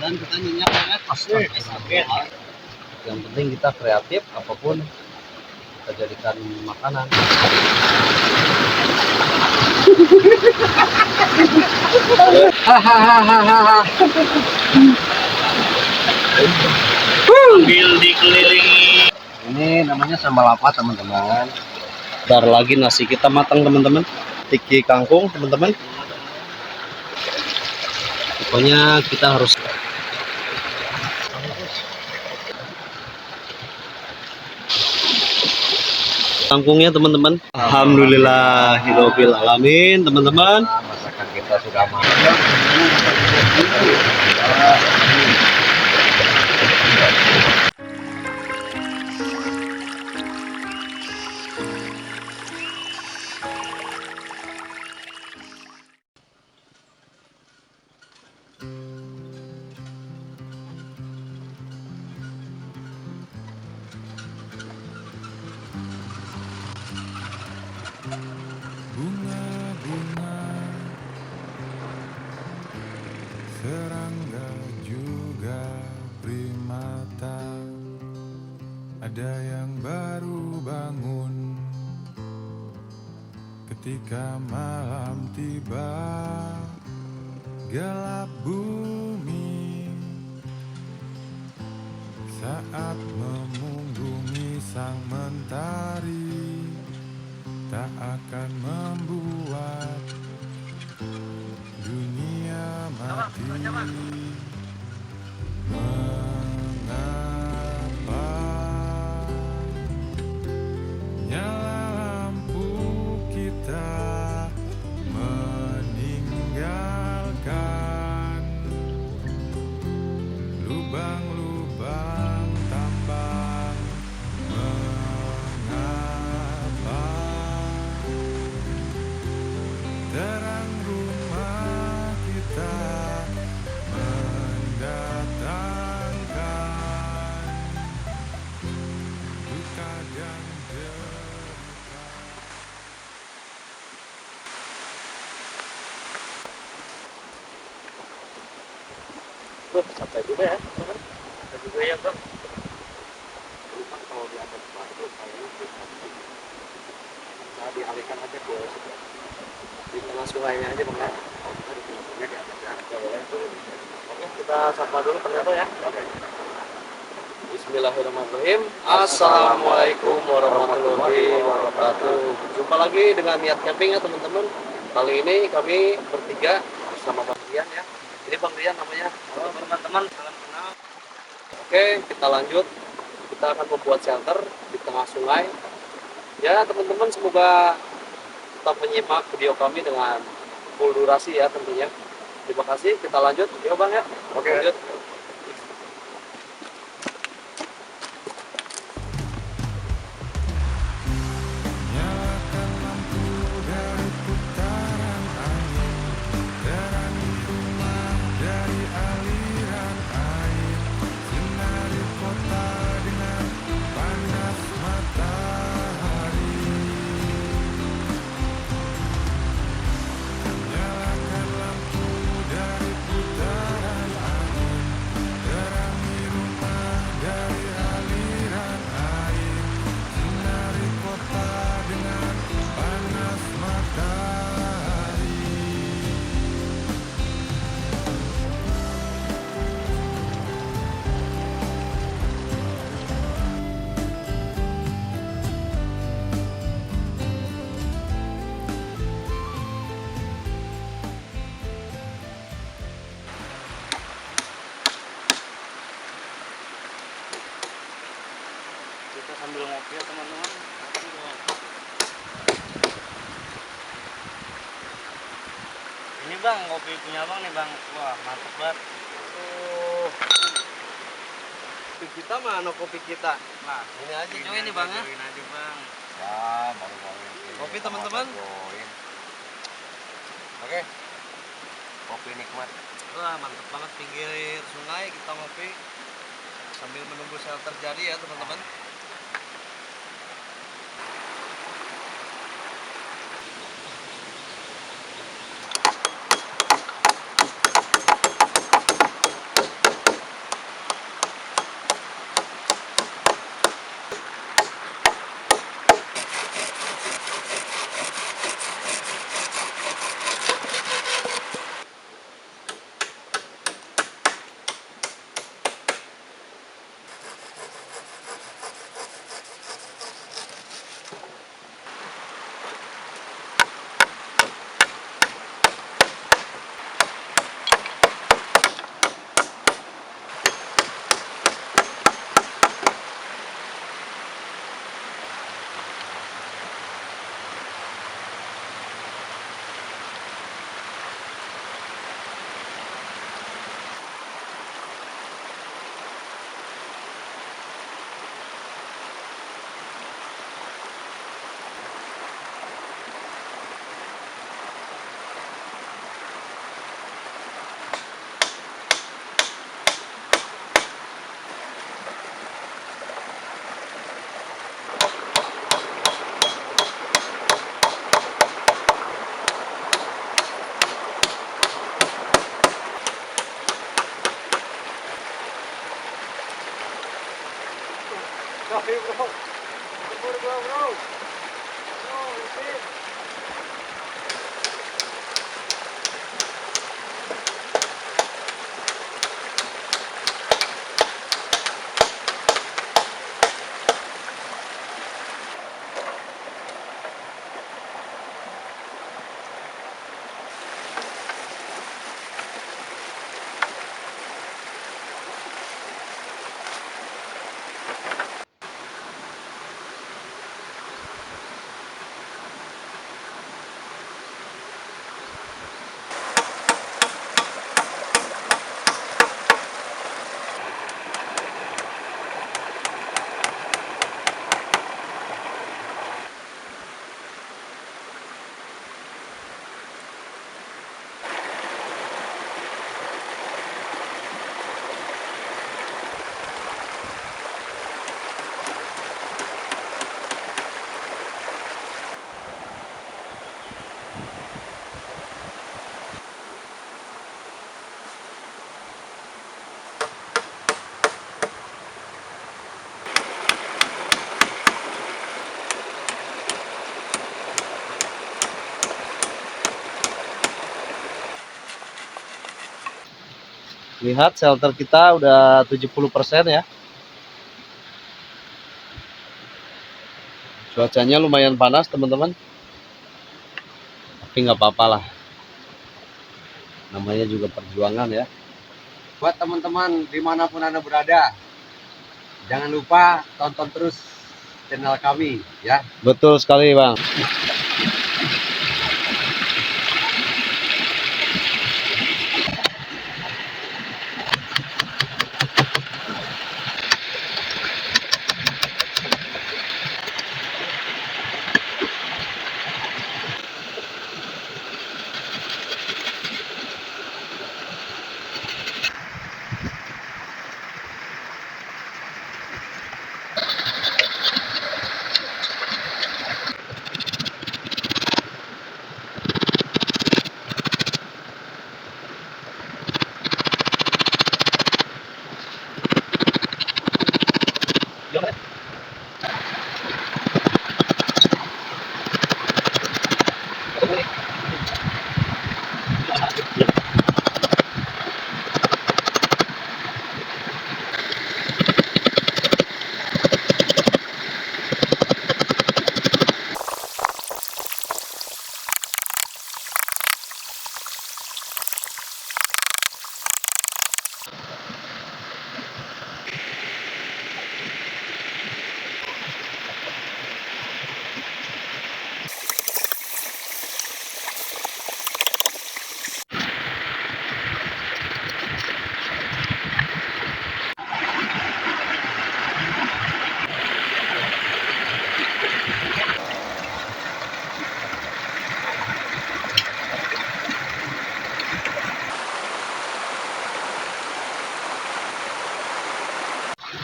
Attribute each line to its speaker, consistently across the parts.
Speaker 1: dan pertanyaannya sangat pasti. Yang penting kita kreatif, apapun kita jadikan makanan. Hahaha.
Speaker 2: Ambil dikelilingi.
Speaker 1: Ini namanya sambal apa teman-teman? Bentar lagi nasi kita matang teman-teman. Tiki kangkung teman-teman. Pokoknya kita harus kangkungnya teman-teman. Alhamdulillahirabbil alamin teman-teman. Masakan kita sudah matang.
Speaker 3: Bunga-bunga, serangga juga primata, ada yang baru bangun ketika malam tiba, gelap bumi saat memunggungi sang mentari. Tak akan membuat dunia mati. Mengapa nyala lampu kita meninggalkan lubang-lubang tambang? Terang rumah kita mendatangkan duka dan derita.
Speaker 2: Sampai juga ya, sampai juga ya bang. Kalau di atas batu kayaknya bisa dialihkan aja ke di tengah sungainya aja bang ya. Oke, kita sapa dulu ternyata ya. Bismillahirrahmanirrahim. Assalamualaikum warahmatullahi wabarakatuh. Jumpa lagi dengan Niat Camping ya teman-teman. Kali ini kami bertiga bersama Bang Rian ya. Ini Bang Rian namanya. Halo teman-teman, salam kenal. Oke, kita lanjut. Kita akan membuat shelter di tengah sungai. Ya teman-teman, semoga tetap menyimak video kami dengan full durasi ya tentunya. Terima kasih, kita lanjut. Yuk Bang ya. Oke. Lanjut.
Speaker 3: Nyalakan lampu dari putaran angin, terangi rumah dari aliran air, sinari kota dengan panas matahari. Nyalakan lampu dari putaran angin, terangi rumah dari aliran air, sinari kota dengan panas matahari.
Speaker 2: Kita sambil ngopi ya teman-teman. Ini bang, kopi punya bang nih bang. Wah mantep banget.
Speaker 1: Kopi kita mana kopi kita?
Speaker 2: Nah
Speaker 1: Ini aja
Speaker 2: ini
Speaker 1: join nih bang ya.
Speaker 2: join aja bang.
Speaker 1: Ya, baru-baru ini.
Speaker 2: Kopi, teman-teman.
Speaker 1: Join. Oke. Kopi nikmat.
Speaker 2: Wah mantep banget, pinggir sungai kita ngopi sambil menunggu shelter jadi ya teman-teman. Sorry bro. Umur gua bro. Oh, ini.
Speaker 1: Lihat shelter kita udah 70% ya. Cuacanya lumayan panas teman-teman. Tapi nggak apa-apa lah. Namanya juga perjuangan ya.
Speaker 4: Buat teman-teman dimanapun Anda berada, jangan lupa tonton terus channel kami ya.
Speaker 1: Betul sekali Bang.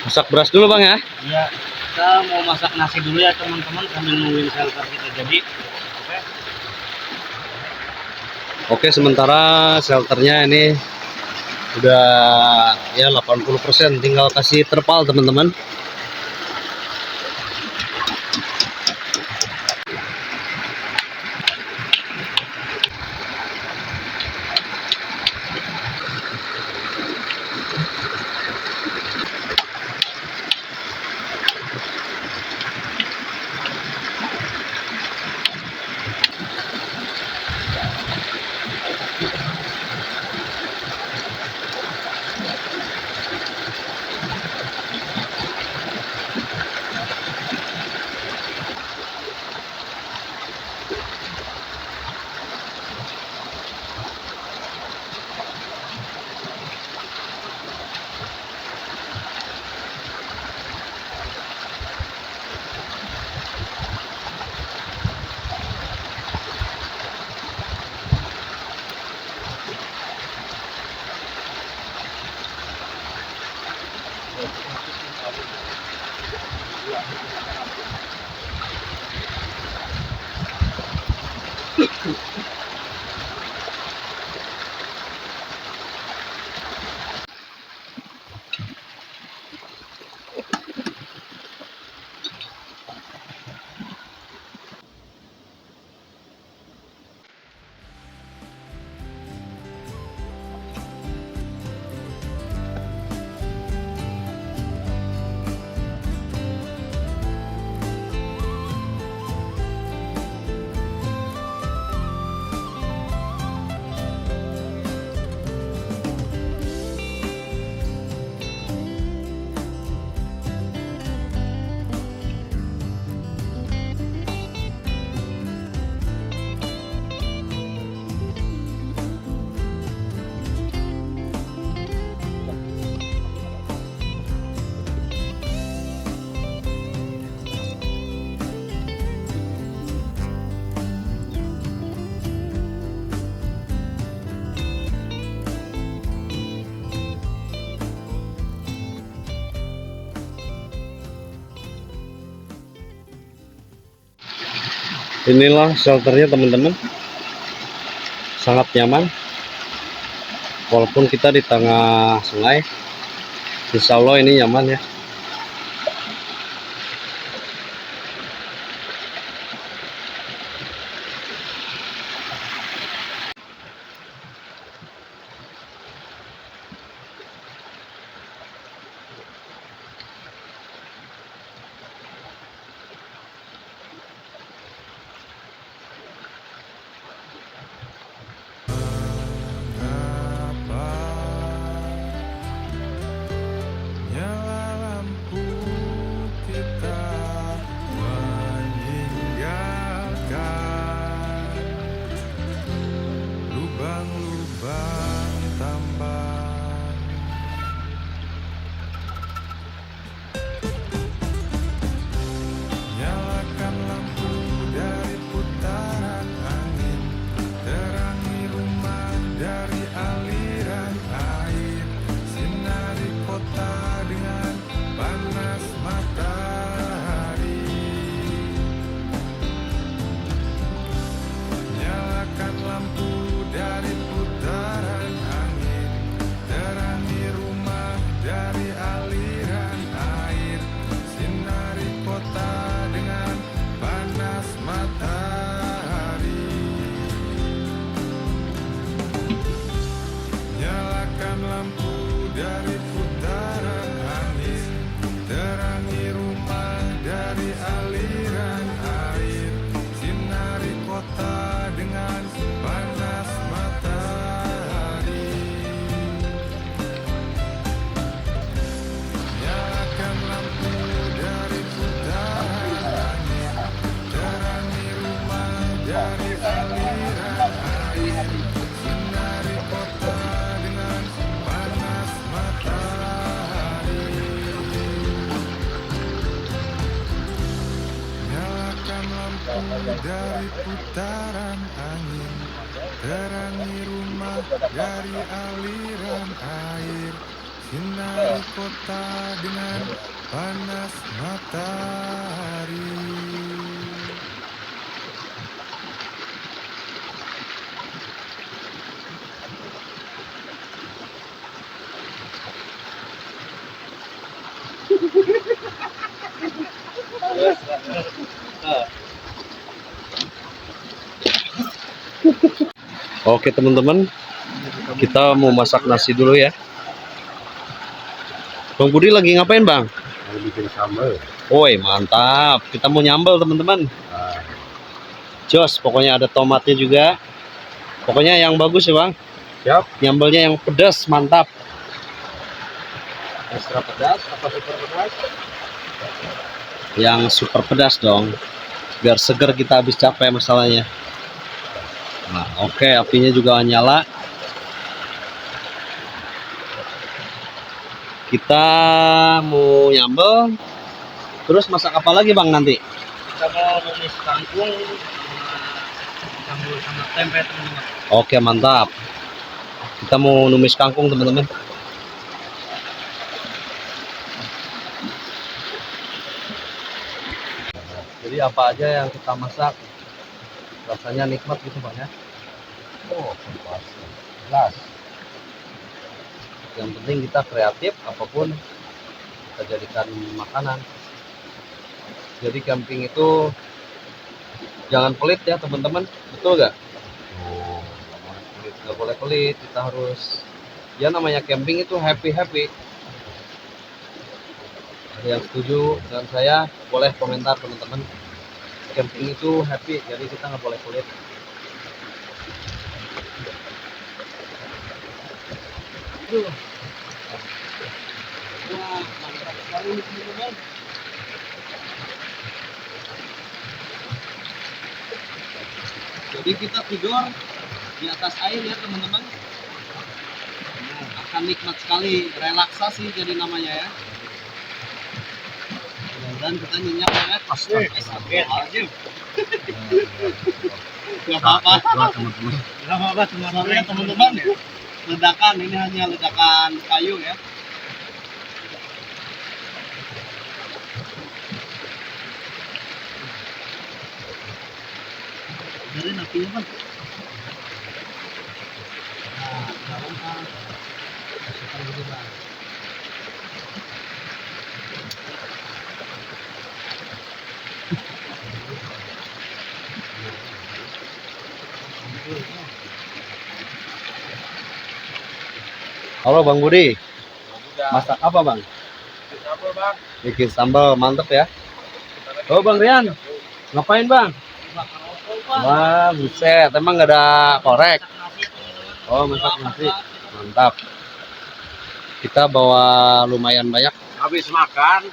Speaker 1: Masak beras dulu Bang ya.
Speaker 4: Iya, kita mau masak nasi dulu ya teman-teman sambil nungguin shelter kita jadi.
Speaker 1: Oke, sementara shelternya ini udah ya 80%, tinggal kasih terpal teman-teman. Inilah shelternya teman-teman, sangat nyaman walaupun kita di tengah sungai. Insya Allah ini nyaman ya.
Speaker 3: Nyala lampu kita meninggalkan lubang-lubang tambang. Nyalakan lampu dari putaran angin, terangi rumah dari aliran air, sinari kota dengan panas matahari. Nyalakan lampu dari putaran angin, terangi rumah dari aliran air, sinari kota dengan panas matahari. Nyalakan lampu dari putaran angin, terangi rumah dari aliran air, sinari kota dengan panas matahari. Nyalakan lampu dari putaran angin, terangi rumah dari aliran air, sinari kota dengan panas matahari. Nyalakan lampu dari putaran angin, terangi rumah dari aliran air, sinari kota dengan panas matahari.
Speaker 1: Oke teman-teman, kita mau masak nasi dulu ya. Bang Budi lagi ngapain bang?
Speaker 4: Mau bikin sambal.
Speaker 1: Woi mantap, kita mau nyambel teman-teman. Jos, pokoknya ada tomatnya juga. Pokoknya yang bagus ya bang.
Speaker 4: Siap.
Speaker 1: Nyambelnya yang pedas, mantap.
Speaker 4: Ekstra pedas apa super pedas?
Speaker 1: Yang super pedas dong, biar seger kita habis capek masalahnya. Nah oke, apinya juga nyala. Kita mau nyambel. Terus masak apa lagi bang nanti?
Speaker 2: Kita mau numis kangkung sama tempe teman-teman.
Speaker 1: Oke mantap. Kita mau numis kangkung teman-teman. Jadi apa aja yang kita masak rasanya nikmat gitu bang ya.
Speaker 4: Oh, jelas.
Speaker 1: Yang penting kita kreatif, apapun kita jadikan makanan. Jadi camping itu jangan pelit ya teman-teman, betul nggak?
Speaker 4: Oh,
Speaker 1: Nggak boleh pelit, kita harus, ya namanya camping itu happy. Ada yang setuju dengan saya, boleh komentar teman-teman. Camping itu happy, jadi kita nggak boleh pelit. Wah, mantap sekali nih teman-teman. Jadi kita tidur di atas air ya teman-teman. Akan nikmat sekali, relaksasi jadi namanya ya. Dan kita nyenyak banget. Astagfirullahaladzim. Gak apa-apa. Gak apa-apa teman-teman. Ledakan, ini hanya ledakan kayu ya. benerin apinya bang. Nah, dalam bang. Masukkan dulu bang. Halo Bang Budi, masak apa Bang? Bikin sambal, mantep ya. Oh Bang Rian, ngapain Bang? Wah buset, emang nggak ada korek? Oh masak nasi, mantap. Kita bawa lumayan banyak.
Speaker 4: Habis makan,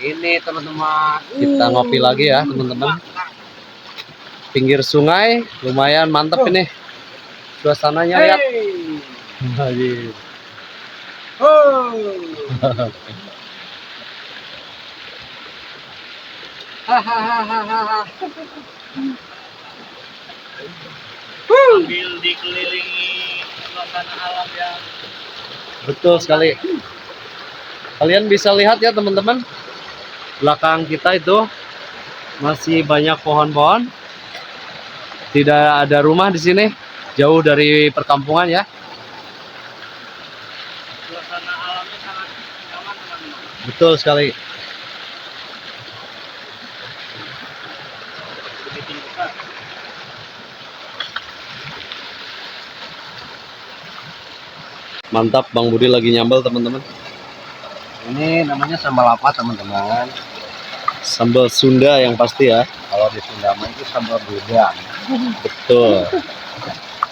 Speaker 4: ini teman-teman.
Speaker 1: Kita ngopi lagi ya teman-teman. Pinggir sungai, lumayan mantep ini. Suasananya lihat. Lagi.
Speaker 4: Hahaha.
Speaker 2: Sambil dikelilingi suasana alam yang
Speaker 1: Betul sekali. Kalian bisa lihat ya teman-teman. Belakang kita itu masih banyak pohon-pohon. Tidak ada rumah di sini. Jauh dari perkampungan ya.
Speaker 2: suasana alamnya sangat nyaman teman-teman.
Speaker 1: Betul sekali.
Speaker 2: Begitu besar.
Speaker 1: Mantap, Bang Budi lagi nyambel teman-teman.
Speaker 4: Ini namanya sambal apa teman-teman?
Speaker 1: Sambal Sunda yang pasti ya.
Speaker 4: Kalau di Sunda mah itu sambal beledak.
Speaker 1: Betul.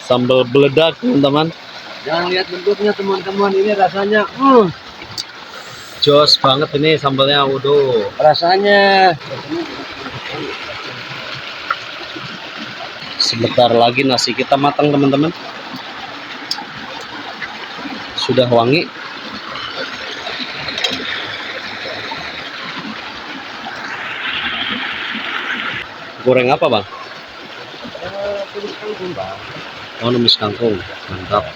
Speaker 1: Sambal beledak teman-teman.
Speaker 4: Jangan lihat bentuknya teman-teman, ini rasanya,
Speaker 1: Jos banget ini sambalnya. Waduh.
Speaker 4: rasanya.
Speaker 1: Sebentar lagi nasi kita matang teman-teman. Sudah wangi. Goreng apa bang?
Speaker 4: Tumis kangkung bang.
Speaker 1: Oh numis kangkung. Mantap.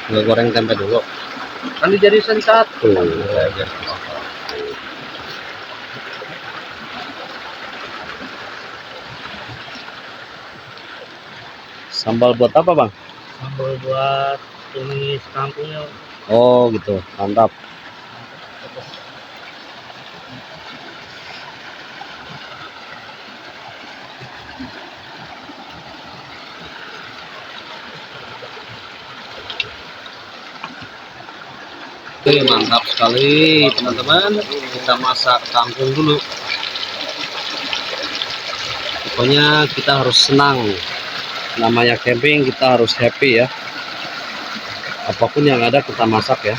Speaker 1: Nggak goreng tempe dulu.
Speaker 4: Kan dijadikan satu.
Speaker 1: Sambal buat apa bang?
Speaker 2: Sambal buat tumis kangkungnya.
Speaker 1: Oh gitu, mantap. Oke, mantap sekali teman-teman. Kita masak kangkung dulu. Pokoknya kita harus senang. Namanya camping kita harus happy ya. Apapun yang ada kita masak ya.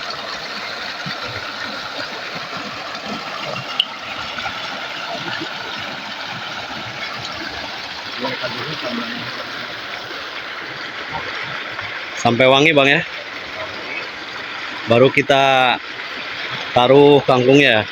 Speaker 1: Sampai wangi bang ya. Baru kita taruh kangkungnya.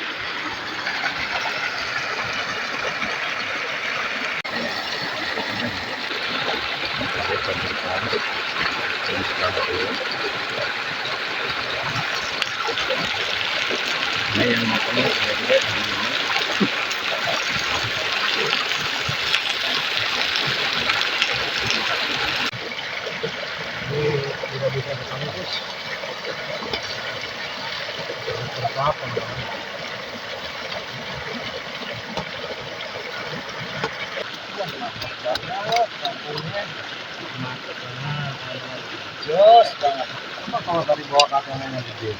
Speaker 4: Jos banget. Apa kalau tadi bawa kacangnya gede?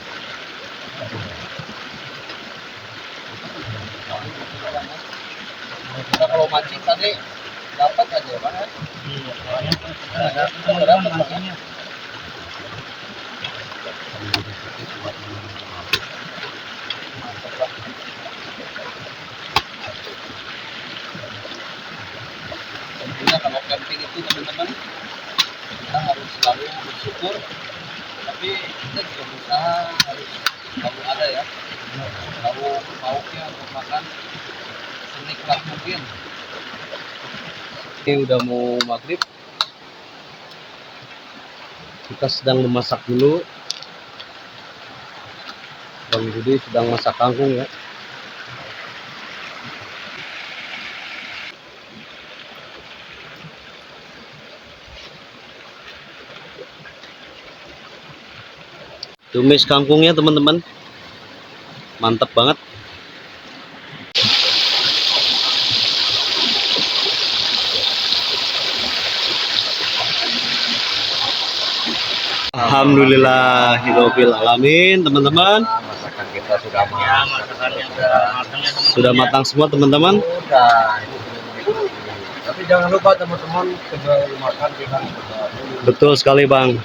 Speaker 1: Kita kalau mancing tadi dapat aja ya bang ya.
Speaker 2: Iya, soalnya ada mancingnya.
Speaker 1: Tentunya kalau camping itu teman-teman kita harus selalu bersyukur, tapi kita juga berusaha harus selalu ada ya, selalu maunya untuk makan senikmat mungkin. Ini udah mau maghrib, kita sedang memasak dulu. Bang Budi sedang masak kangkung ya. Tumis kangkungnya teman-teman, mantap banget. Alhamdulillahirabbil alamin teman-teman.
Speaker 4: Masakan kita sudah
Speaker 1: Sudah matang semua teman-teman.
Speaker 4: Sudah. Tapi jangan lupa teman-teman sebelum makan kita berdoa.
Speaker 1: Betul sekali Bang.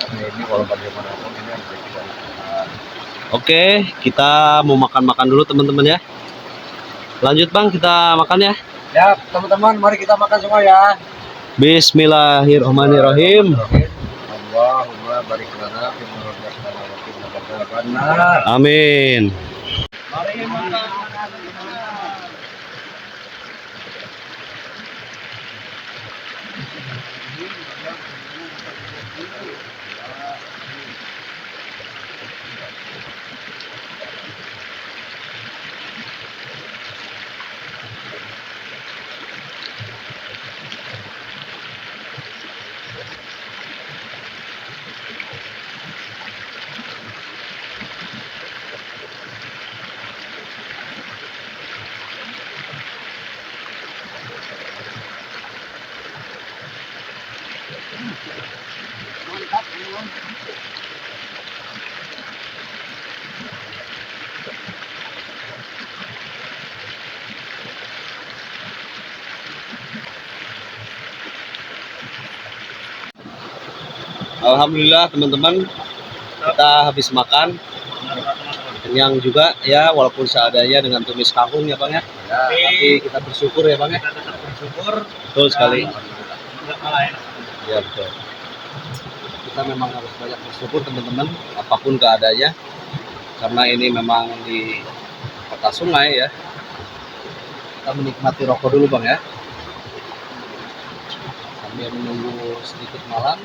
Speaker 4: Ini kalau bagaimanapun ini harus kita lihat.
Speaker 1: Oke, kita mau makan-makan dulu teman-teman ya. Lanjut Bang, kita makan ya.
Speaker 4: Ya teman-teman, mari kita makan semua ya.
Speaker 1: Bismillahirrahmanirrahim.
Speaker 4: Allahumma barik lana fi ma razaqtana wa qina adzabannar.
Speaker 1: Amin.
Speaker 4: Mari makan.
Speaker 1: Alhamdulillah teman-teman, kita habis makan. Kenyang juga ya, walaupun seadanya dengan tumis kangkung ya Bang ya. Tapi kita bersyukur ya Bang ya.
Speaker 2: Bersyukur.
Speaker 1: Betul sekali.
Speaker 2: Ya.
Speaker 1: Ya betul. Kita memang harus banyak bersyukur teman-teman, apapun keadaannya. Karena ini memang di kota sungai ya. Kita menikmati rokok dulu Bang ya. Sambil menunggu sedikit malam.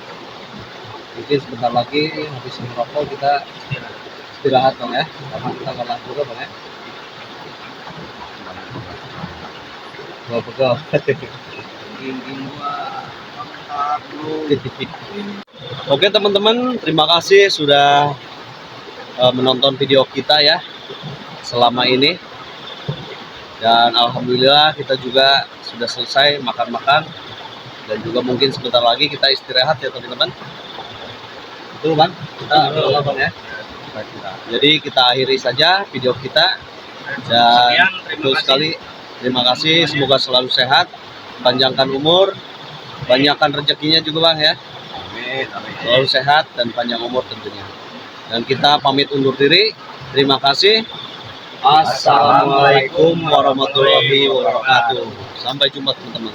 Speaker 1: Mungkin sebentar lagi habis merokok kita istirahat Bang ya. Karena kita lelah juga Bang ya. Betul. Oke teman-teman, terima kasih sudah menonton video kita ya selama ini. Dan alhamdulillah kita juga sudah selesai makan-makan. Dan juga mungkin sebentar lagi kita istirahat ya teman-teman. Betul Bang? Kita Bang ya. Jadi kita akhiri saja video kita. Dan betul sekali, terima kasih, semoga selalu sehat, panjangkan umur, banyakkan rezekinya juga Bang ya.
Speaker 4: Amin.
Speaker 1: Selalu sehat dan panjang umur tentunya. Dan kita pamit undur diri. Terima kasih. Assalamualaikum warahmatullahi wabarakatuh. Sampai jumpa teman-teman.